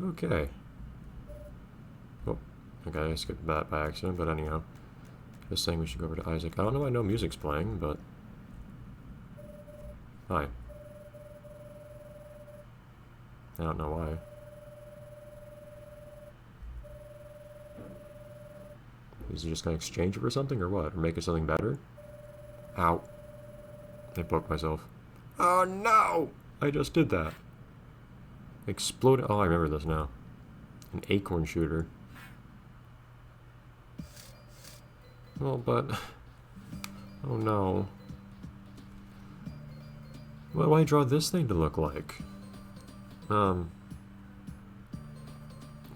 Okay. Oh, okay, I skipped that by accident, but anyhow. Just saying we should go over to Isaac. I don't know why no music's playing, but... Hi. I don't know why. Is he just gonna exchange it for something or what? Or make it something better? Ow. I poked myself. Oh no! I just did that. Exploded. Oh, I remember this now. An acorn shooter. Well, but... Oh no. What do I draw this thing to look like? Well,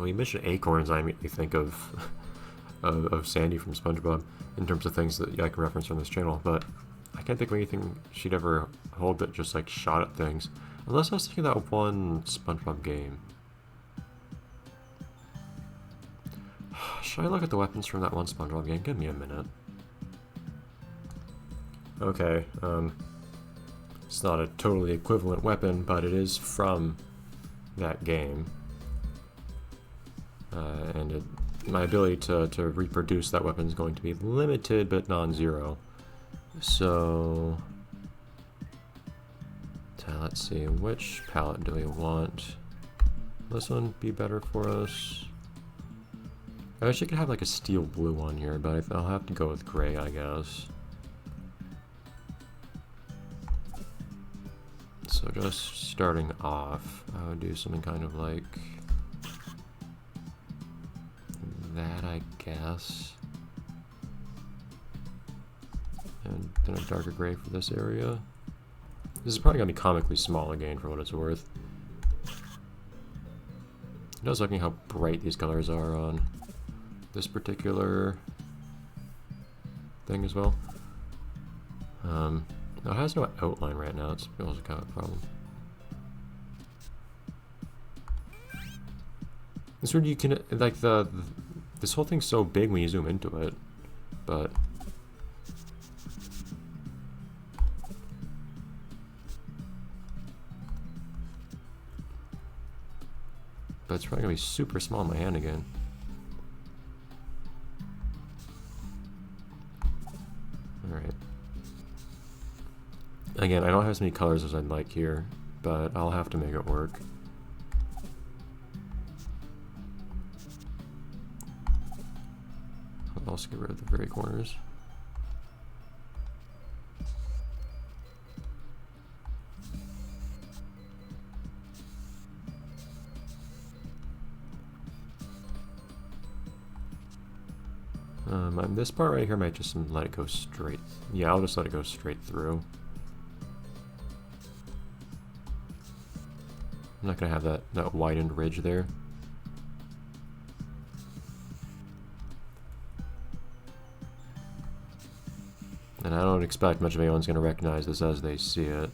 you mentioned acorns, I immediately think of of Sandy from SpongeBob in terms of things that I can reference on this channel, but I can't think of anything she'd ever hold that just like shot at things. Unless I was thinking of that one SpongeBob game. Should I look at the weapons from that one SpongeBob game? Give me a minute. Okay, it's not a totally equivalent weapon, but it is from that game. And my ability to reproduce that weapon is going to be limited, but non-zero. So, let's see, which palette do we want? This one be better for us. I wish I could have like a steel blue one here, but I'll have to go with gray, I guess. So just starting off, I would do something kind of like that, I guess. And then a darker gray for this area. This is probably going to be comically small again for what it's worth. It does look at how bright these colors are on this particular thing as well. No, it has no outline right now. It's also kind of a problem. It's weird you can, like, this whole thing's so big when you zoom into it, but... But it's probably gonna be super small in my hand again. Alright. Again, I don't have as many colors as I'd like here, but I'll have to make it work. I'll also get rid of the very corners. This part right here might just let it go straight. Yeah, I'll just let it go straight through. I'm not gonna have that widened ridge there. And I don't expect much of anyone's gonna recognize this as they see it.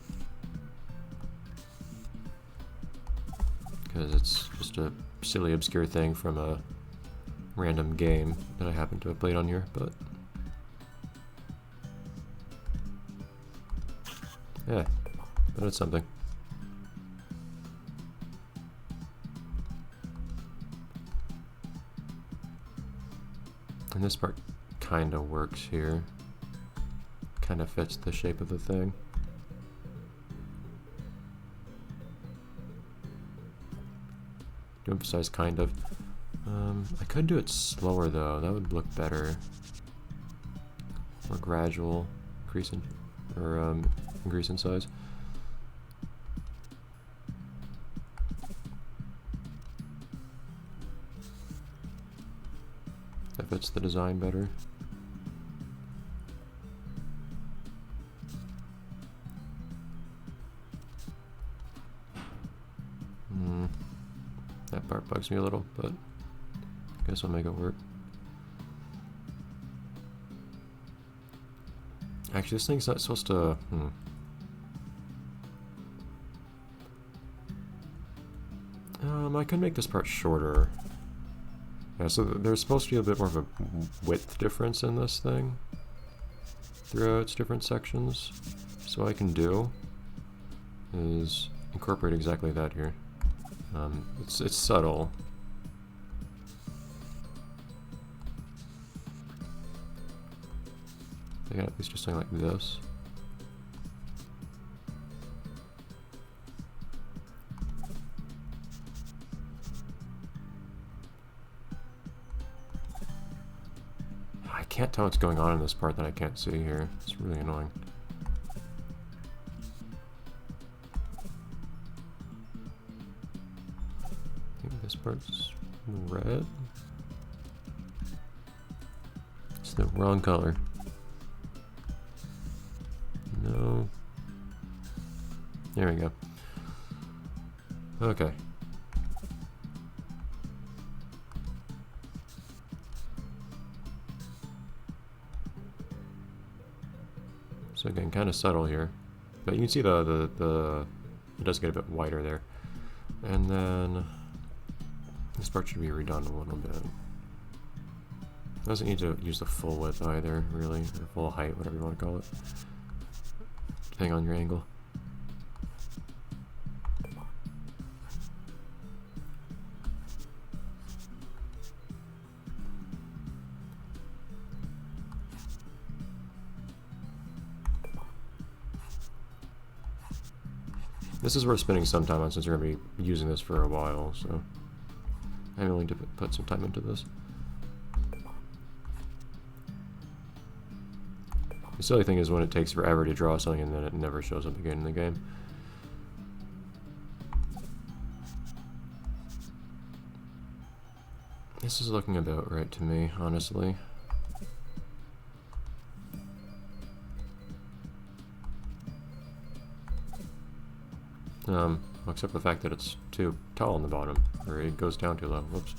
Because it's just a silly, obscure thing from a random game that I happen to have played on here, but... Yeah, but it's something. And this part kind of works here. Kind of fits the shape of the thing. To emphasize kind of. I could do it slower though, that would look better. More gradual, increase in size. That fits the design better. That part bugs me a little, but I guess I'll make it work. Actually, this thing's not supposed to... I could make this part shorter. Yeah, so there's supposed to be a bit more of a width difference in this thing throughout its different sections. So what I can do is incorporate exactly that here. It's subtle. I got at least just something like this. I can't tell what's going on in this part that I can't see here. It's really annoying. I think this part's red. It's the wrong color. No. There we go. Okay. So again, kind of subtle here, but you can see the it does get a bit whiter there, and then this part should be redone a little bit. Doesn't need to use the full width either, really, or full height, whatever you want to call it, depending on your angle. This is worth spending some time on since we're going to be using this for a while, so I'm willing to put some time into this. The silly thing is when it takes forever to draw something and then it never shows up again in the game. This is looking about right to me, honestly. Except for the fact that it's too tall on the bottom, or it goes down too low. Whoops.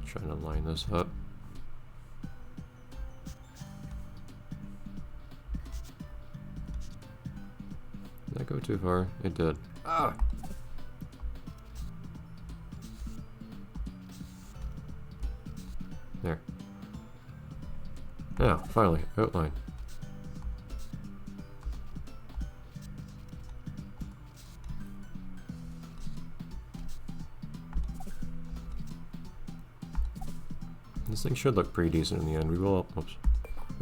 Trying to line this up. Did that go too far? It did. Ah! There. Now, finally, outline. This thing should look pretty decent in the end. We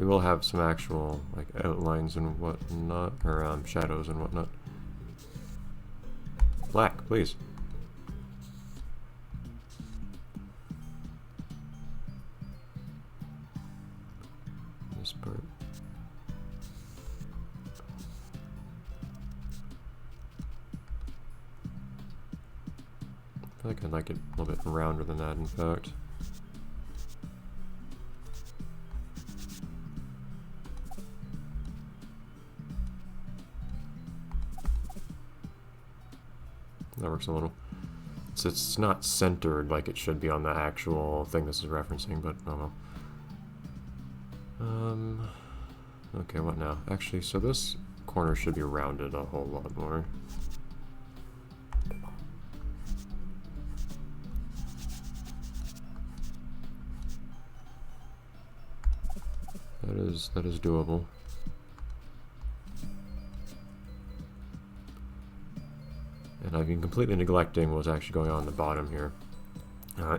will have some actual like outlines and whatnot, or shadows and whatnot. Black, please. This part. I feel like I'd like it a little bit rounder than that, in fact. That works a little. It's not centered like it should be on the actual thing this is referencing, but oh well. Okay, what now? Actually, so this corner should be rounded a whole lot more. That is doable. And I've been completely neglecting what's actually going on in the bottom here.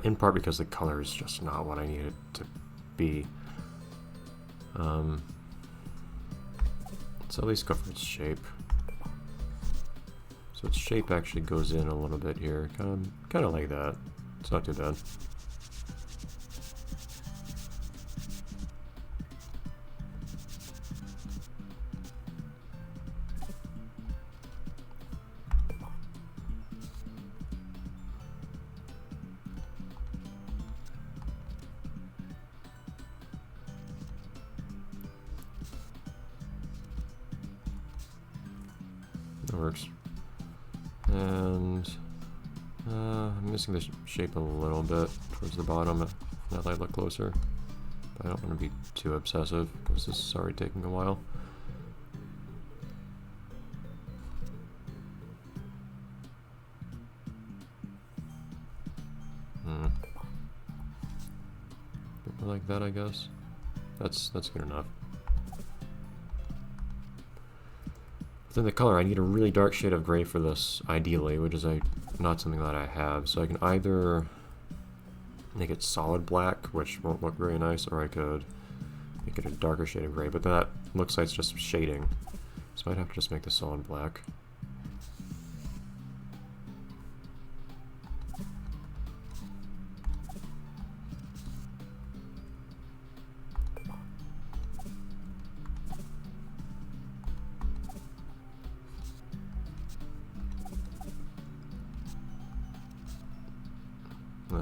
In part because the color is just not what I need it to be. So at least go for its shape. So its shape actually goes in a little bit here. Kind of like that. It's not too bad. That works. And I'm missing the shape a little bit towards the bottom now that I look closer. But I don't want to be too obsessive because this is already taking a while. like that, I guess. That's good enough. Within the color, I need a really dark shade of gray for this, ideally, which is not something that I have. So I can either make it solid black, which won't look very nice, or I could make it a darker shade of gray, but that looks like it's just shading. So I'd have to just make the solid black.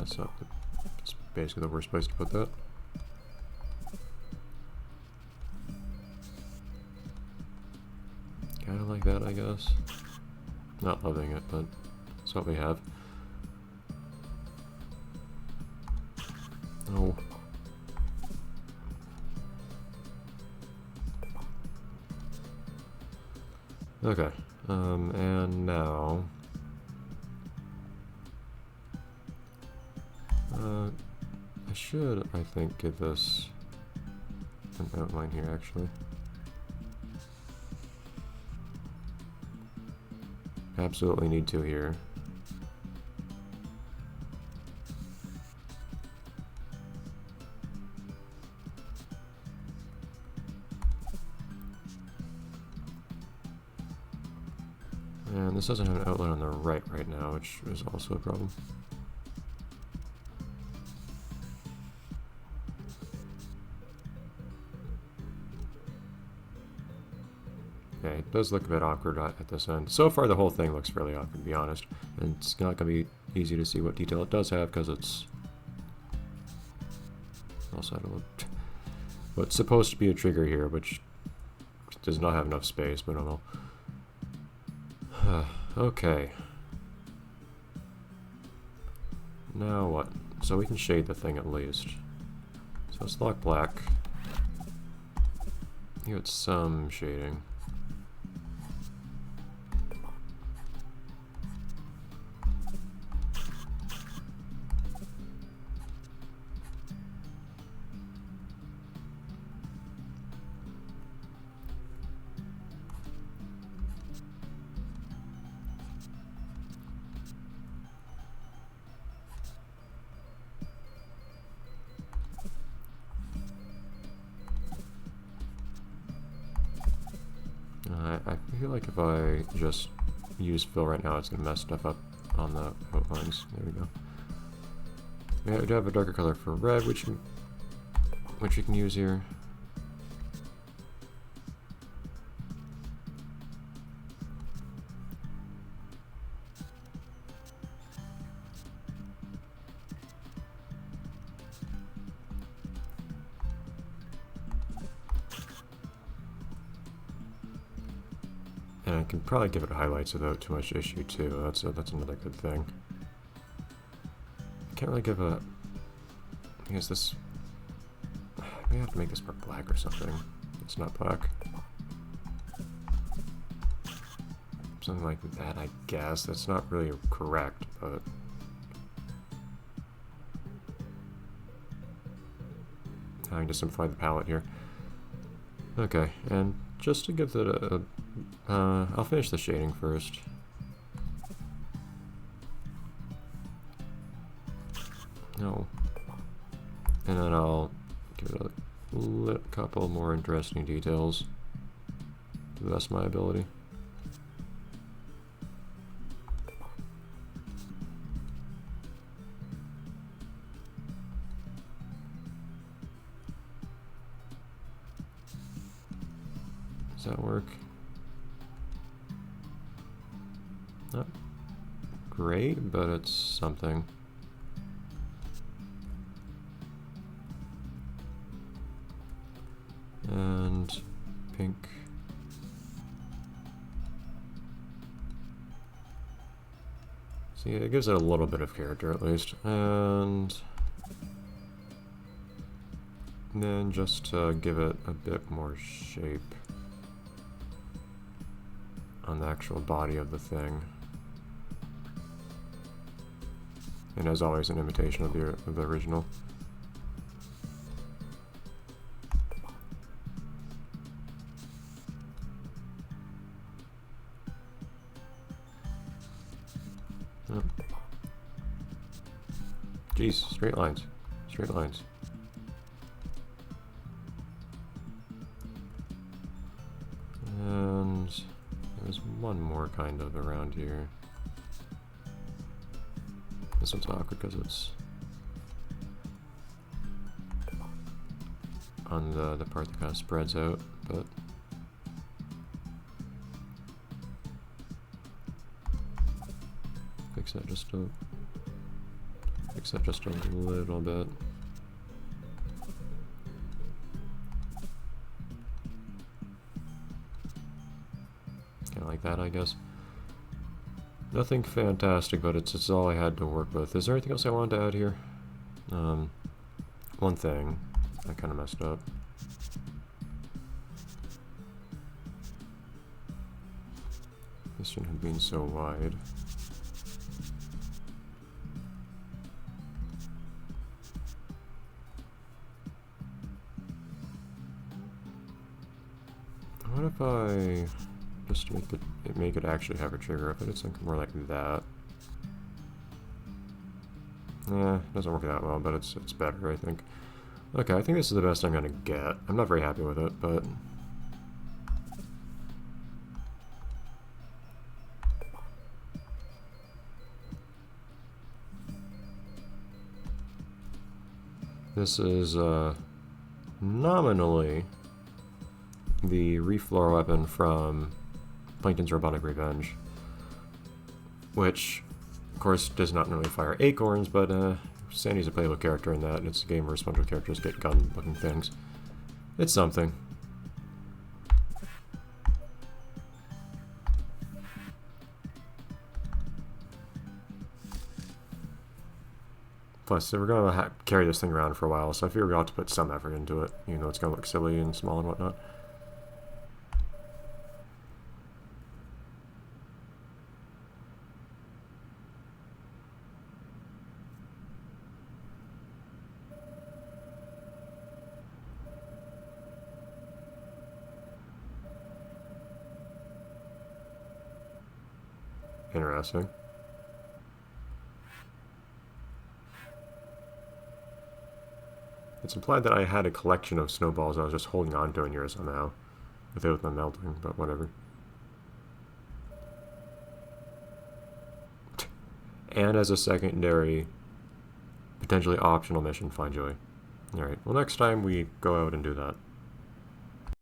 That's basically the worst place to put that. Kinda like that, I guess. Not loving it, but that's what we have. Oh. Okay, and now... I should, I think, give this an outline here, actually. Absolutely need to here. And this doesn't have an outline on the right now, which is also a problem. Okay, it does look a bit awkward at this end. So far the whole thing looks fairly awkward, to be honest. And it's not going to be easy to see what detail it does have, because it's also had what's supposed to be a trigger here, which does not have enough space, but I don't know. Okay. Now what? So we can shade the thing at least. So let's lock black. Give it some shading. I feel like if I just use fill right now, it's going to mess stuff up on the outlines. There we go. Yeah, we do have a darker color for red, which we can use here. And I can probably give it highlights without too much issue too. That's another good thing. I can't really give a. I guess this. I may have to make this part black or something. It's not black. Something like that, I guess. That's not really correct, but. Trying to simplify the palette here. Okay, and just to give it a I'll finish the shading first. No. And then I'll give it a couple more interesting details to the best of my ability. Does that work? Not great, but it's something. And pink. See, it gives it a little bit of character at least. And then just to give it a bit more shape on the actual body of the thing. And as always, an imitation of the original. Oh. Jeez, straight lines. Straight lines. And there's one more kind of around here. This one's awkward because it's on the part that kind of spreads out, but fix that just a little bit. Kind of like that, I guess. Nothing fantastic, but it's all I had to work with. Is there anything else I wanted to add here? One thing I kind of messed up. This shouldn't have been so wide. What if I just make it actually have a trigger? If it's something more like that. It doesn't work that well, but it's better, I think. Okay, I think this is the best I'm gonna get. I'm not very happy with it, but this is nominally the refloor weapon from Plankton's Robotic Revenge, which, of course, does not normally fire acorns, but Sandy's a playable character in that, and it's a game where SpongeBob characters get gun-looking things. It's something. Plus, we're going to carry this thing around for a while, so I figure we ought to put some effort into it, even though it's going to look silly and small and whatnot. Interesting. It's implied that I had a collection of snowballs I was just holding on to in here somehow, without them melting, but whatever. And as a secondary, potentially optional mission, find Joey. Alright, well next time we go out and do that.